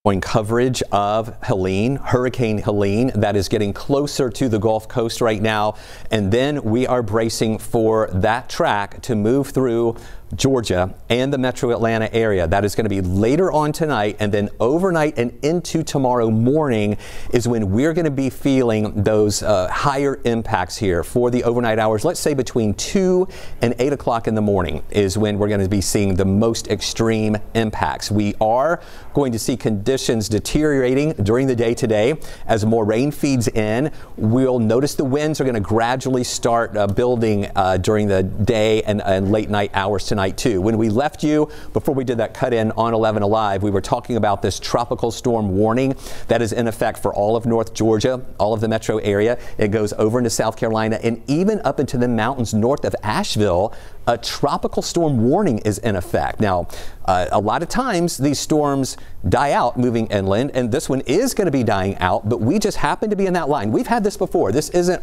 Coverage of Helene, Hurricane Helene, that is getting closer to the Gulf Coast right now. And then we are bracing for that track to move through Georgia and the metro Atlanta area. That is going to be later on tonight, and then overnight and into tomorrow morning is when we're going to be feeling those higher impacts here for the overnight hours. Let's say between 2 and 8 o'clock in the morning is when we're going to be seeing the most extreme impacts. We are going to see conditions deteriorating during the day today as more rain feeds in. We'll notice the winds are going to gradually start building during the day and late night hours tonight too. When we left you, before we did that cut in on 11 Alive, we were talking about this tropical storm warning that is in effect for all of North Georgia, all of the metro area. It goes over into South Carolina and even up into the mountains north of Asheville. A tropical storm warning is in effect. Now, a lot of times these storms die out moving inland, and this one is going to be dying out, but we just happen to be in that line. We've had this before. This isn't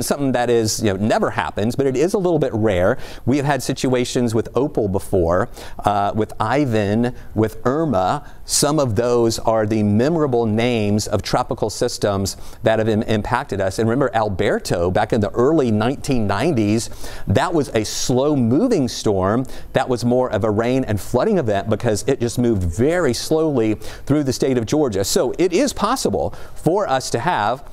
something that is, never happens, but it is a little bit rare. We have had situations with Opal before, with Ivan, with Irma. Some of those are the memorable names of tropical systems that have impacted us. And remember Alberto back in the early 1990s, that was a slow moving storm that was more of a rain and flooding event because it just moved very slowly through the state of Georgia. So it is possible for us to have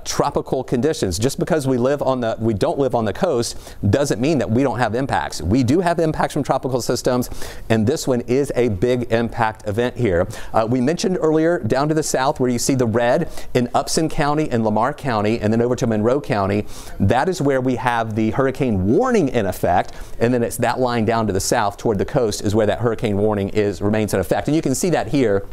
tropical conditions. Just because we don't live on the coast doesn't mean that we don't have impacts. We do have impacts from tropical systems, and this one is a big impact event here. We mentioned earlier down to the south where you see the red in Upson County and Lamar County, and then over to Monroe County. That is where we have the hurricane warning in effect, and then it's that line down to the south toward the coast is where that hurricane warning remains in effect. And you can see that here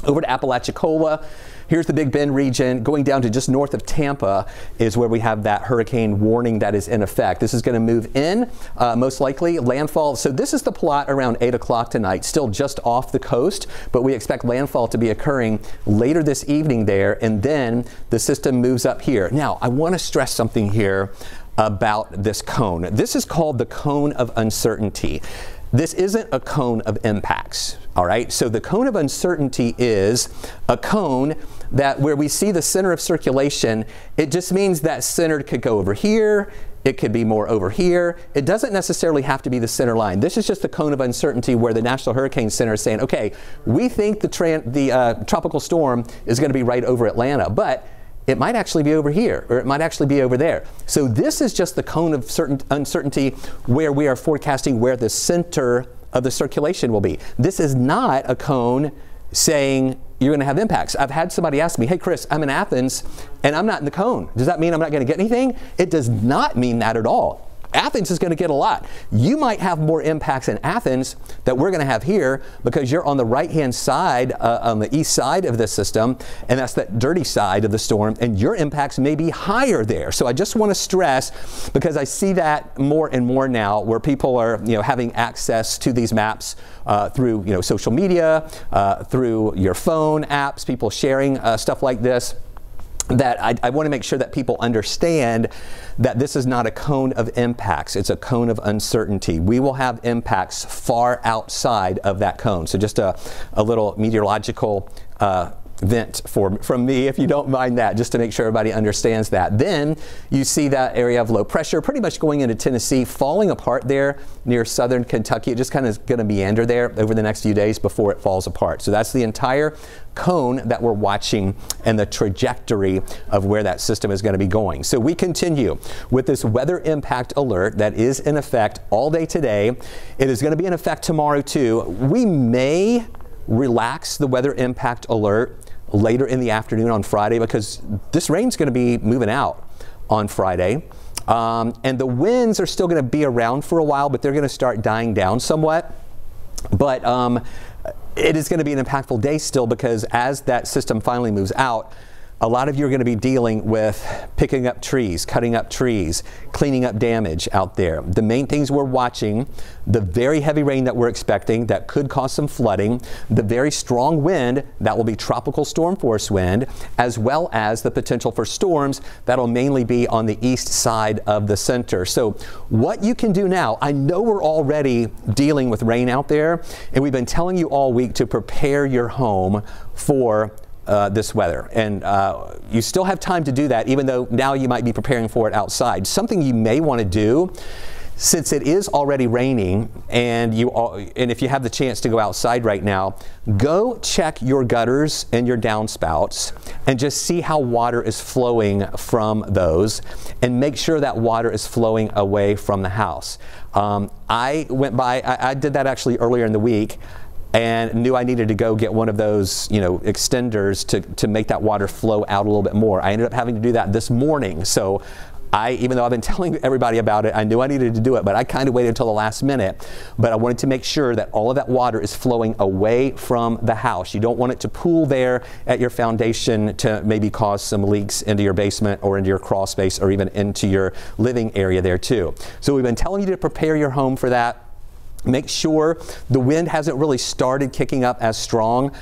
over to Apalachicola. Here's the Big Bend region. Going down to just north of Tampa is where we have that hurricane warning that is in effect. This is going to move in, most likely landfall. So this is the plot around 8 o'clock tonight, still just off the coast, but we expect landfall to be occurring later this evening there, and then the system moves up here. Now, I want to stress something here about this cone. This is called the cone of uncertainty. This isn't a cone of impacts, all right? So the cone of uncertainty is a cone that where we see the center of circulation, it just means that center could go over here, it could be more over here. It doesn't necessarily have to be the center line. This is just the cone of uncertainty where the National Hurricane Center is saying, okay, we think the tropical storm is going to be right over Atlanta, but it might actually be over here, or it might actually be over there. So this is just the cone of uncertainty where we are forecasting where the center of the circulation will be. This is not a cone saying you're going to have impacts. I've had somebody ask me, hey Chris, I'm in Athens and I'm not in the cone. Does that mean I'm not going to get anything? It does not mean that at all. Athens is going to get a lot. You might have more impacts in Athens that we're going to have here because you're on the right-hand side, on the east side of the system, and that's that dirty side of the storm, and your impacts may be higher there. So I just want to stress, because I see that more and more now where people are having access to these maps through social media, through your phone apps, people sharing stuff like this, that I want to make sure that people understand that this is not a cone of impacts. It's a cone of uncertainty. We will have impacts far outside of that cone. So just a little meteorological vent from me, if you don't mind that, just to make sure everybody understands that. Then you see that area of low pressure pretty much going into Tennessee, falling apart there near southern Kentucky. It just kind of going to meander there over the next few days before it falls apart. So that's the entire cone that we're watching and the trajectory of where that system is going to be going. So we continue with this weather impact alert that is in effect all day today. It is going to be in effect tomorrow too. We may relax the weather impact alert later in the afternoon on Friday because this rain's going to be moving out on Friday. And the winds are still going to be around for a while, but they're going to start dying down somewhat. But it is going to be an impactful day still because as that system finally moves out, a lot of you are going to be dealing with picking up trees, cutting up trees, cleaning up damage out there. The main things we're watching, the very heavy rain that we're expecting that could cause some flooding, the very strong wind that will be tropical storm force wind, as well as the potential for storms that'll mainly be on the east side of the center. So what you can do now, I know we're already dealing with rain out there, and we've been telling you all week to prepare your home for this weather, and you still have time to do that, even though now you might be preparing for it outside. Something you may want to do, since it is already raining, and if you have the chance to go outside right now, go check your gutters and your downspouts and just see how water is flowing from those, and make sure that water is flowing away from the house. I did that actually earlier in the week, and knew I needed to go get one of those, extenders to make that water flow out a little bit more. I ended up having to do that this morning. So even though I've been telling everybody about it, I knew I needed to do it, but I kind of waited until the last minute. But I wanted to make sure that all of that water is flowing away from the house. You don't want it to pool there at your foundation to maybe cause some leaks into your basement or into your crawl space or even into your living area there too. So we've been telling you to prepare your home for that. Make sure the wind hasn't really started kicking up as strong.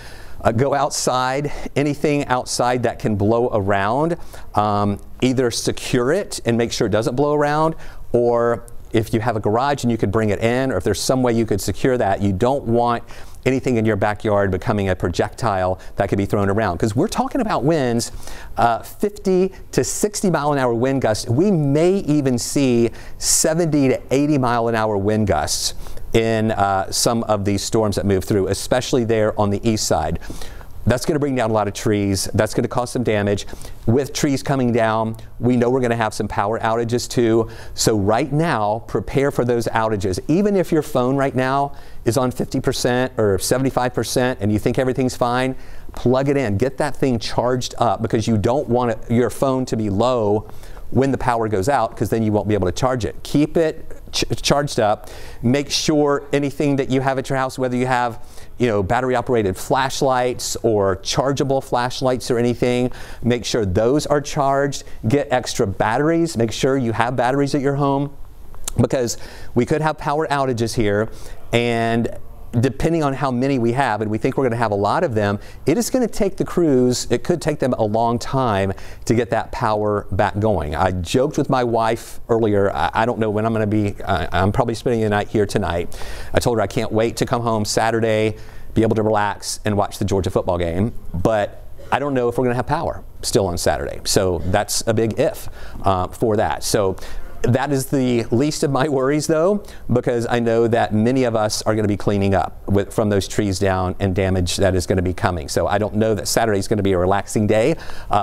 Go outside, anything outside that can blow around, either secure it and make sure it doesn't blow around, or if you have a garage and you could bring it in, or if there's some way you could secure that. You don't want anything in your backyard becoming a projectile that could be thrown around, because we're talking about winds 50 to 60 mile an hour wind gusts. We may even see 70 to 80 mile an hour wind gusts in some of these storms that move through, especially there on the east side. That's going to bring down a lot of trees. That's going to cause some damage. With trees coming down, we know we're going to have some power outages too. So right now, prepare for those outages. Even if your phone right now is on 50% or 75% and you think everything's fine, plug it in. Get that thing charged up, because you don't want your phone to be low when the power goes out, because then you won't be able to charge it. Keep it charged up. Make sure anything that you have at your house, whether you have battery operated flashlights or chargeable flashlights or anything, make sure those are charged. Get extra batteries. Make sure you have batteries at your home, because we could have power outages here, and depending on how many we have, and we think we're going to have a lot of them, it is going to take the crews, it could take them a long time to get that power back going. I joked with my wife earlier, I don't know when I'm going to be, I'm probably spending the night here tonight. I told her I can't wait to come home Saturday, be able to relax and watch the Georgia football game, but I don't know if we're going to have power still on Saturday. So that's a big if for that. So that is the least of my worries, though, because I know that many of us are going to be cleaning up from those trees down and damage that is going to be coming. So I don't know that Saturday is going to be a relaxing day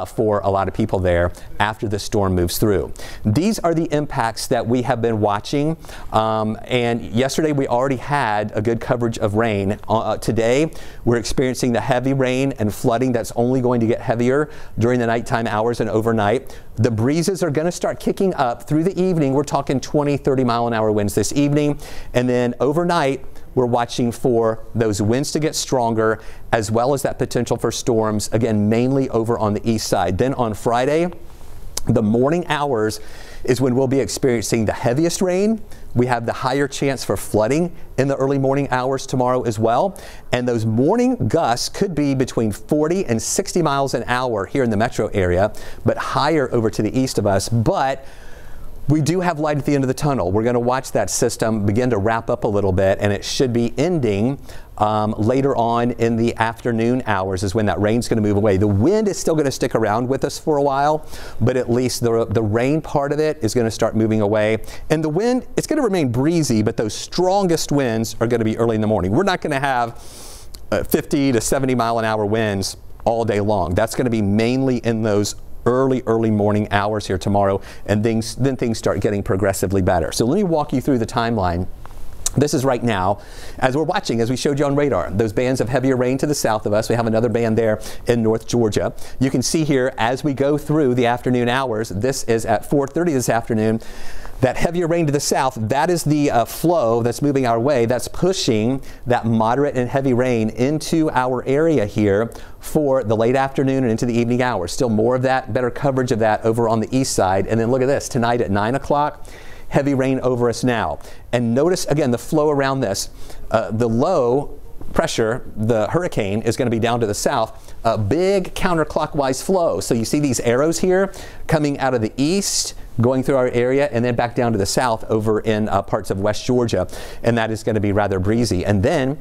for a lot of people there after the storm moves through. These are the impacts that we have been watching. And yesterday we already had a good coverage of rain. Today we're experiencing the heavy rain and flooding that's only going to get heavier during the nighttime hours and overnight. The breezes are going to start kicking up through the evening. We're talking 20, 30 mile an hour winds this evening. And then overnight, we're watching for those winds to get stronger, as well as that potential for storms, again, mainly over on the east side. Then on Friday, the morning hours is when we'll be experiencing the heaviest rain. We have the higher chance for flooding in the early morning hours tomorrow as well. And those morning gusts could be between 40 and 60 miles an hour here in the metro area, but higher over to the east of us. But we do have light at the end of the tunnel. We're going to watch that system begin to wrap up a little bit, and it should be ending later on in the afternoon hours is when that rain's going to move away. The wind is still going to stick around with us for a while, but at least the rain part of it is going to start moving away. And the wind, it's going to remain breezy, but those strongest winds are going to be early in the morning. We're not going to have 50 to 70 mile an hour winds all day long. That's going to be mainly in those early morning hours here tomorrow, and then things start getting progressively better. So let me walk you through the timeline. This is right now, as we're watching, as we showed you on radar, those bands of heavier rain to the south of us. We have another band there in North Georgia. You can see here as we go through the afternoon hours, this is at 4:30 this afternoon, That heavier rain to the south, that is the flow that's moving our way. That's pushing that moderate and heavy rain into our area here for the late afternoon and into the evening hours. Still more of that, better coverage of that over on the east side. And then look at this, tonight at 9 o'clock, heavy rain over us now. And notice again the flow around this. The low pressure, the hurricane, is going to be down to the south, a big counterclockwise flow. So you see these arrows here coming out of the east, going through our area, and then back down to the south over in parts of West Georgia. And that is going to be rather breezy. And then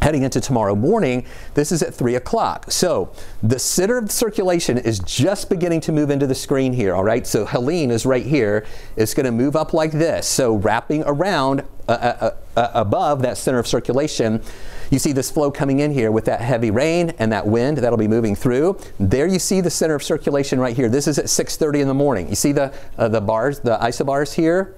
heading into tomorrow morning, this is at 3 o'clock. So the center of circulation is just beginning to move into the screen here, all right? So Helene is right here. It's going to move up like this. So wrapping around above that center of circulation, you see this flow coming in here with that heavy rain and that wind that'll be moving through. There you see the center of circulation right here. This is at 6:30 in the morning. You see the bars, the isobars here?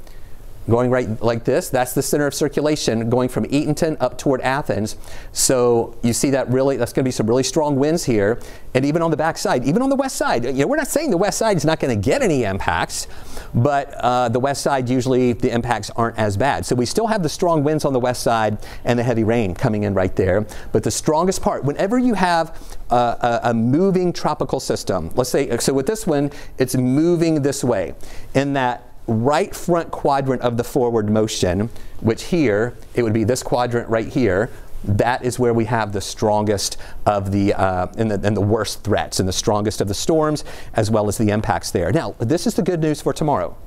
Going right like this, that's the center of circulation going from Eatonton up toward Athens. So you see that really, that's going to be some really strong winds here. And even on the back side, even on the west side, you know, we're not saying the west side is not going to get any impacts, but the west side, usually the impacts aren't as bad. So we still have the strong winds on the west side and the heavy rain coming in right there. But the strongest part, whenever you have a moving tropical system, let's say, so with this one, it's moving this way in that right front quadrant of the forward motion, which here, it would be this quadrant right here. That is where we have the strongest of the, and the worst threats and the strongest of the storms, as well as the impacts there. Now, this is the good news for tomorrow.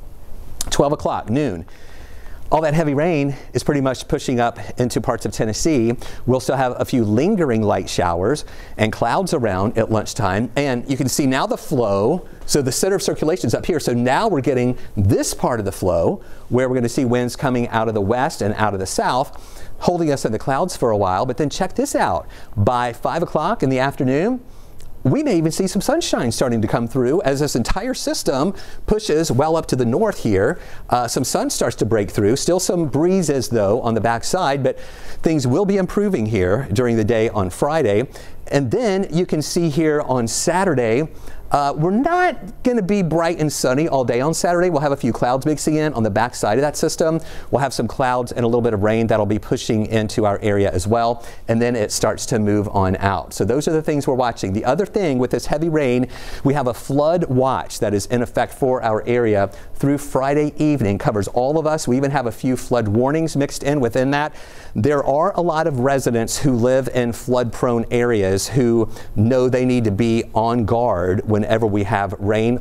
12 o'clock, noon. All that heavy rain is pretty much pushing up into parts of Tennessee. We'll still have a few lingering light showers and clouds around at lunchtime. And you can see now the flow. So the center of circulation is up here. So now we're getting this part of the flow where we're going to see winds coming out of the west and out of the south, holding us in the clouds for a while. But then check this out. By 5 o'clock in the afternoon, we may even see some sunshine starting to come through as this entire system pushes well up to the north here. Some sun starts to break through. Still some breezes, though, on the back side, but things will be improving here during the day on Friday. And then you can see here on Saturday, we're not going to be bright and sunny all day on Saturday. We'll have a few clouds mixing in on the back side of that system. We'll have some clouds and a little bit of rain that'll be pushing into our area as well. And then it starts to move on out. So those are the things we're watching. The other thing with this heavy rain, we have a flood watch that is in effect for our area through Friday evening. Covers all of us. We even have a few flood warnings mixed in within that. There are a lot of residents who live in flood-prone areas who know they need to be on guard whenever we have rain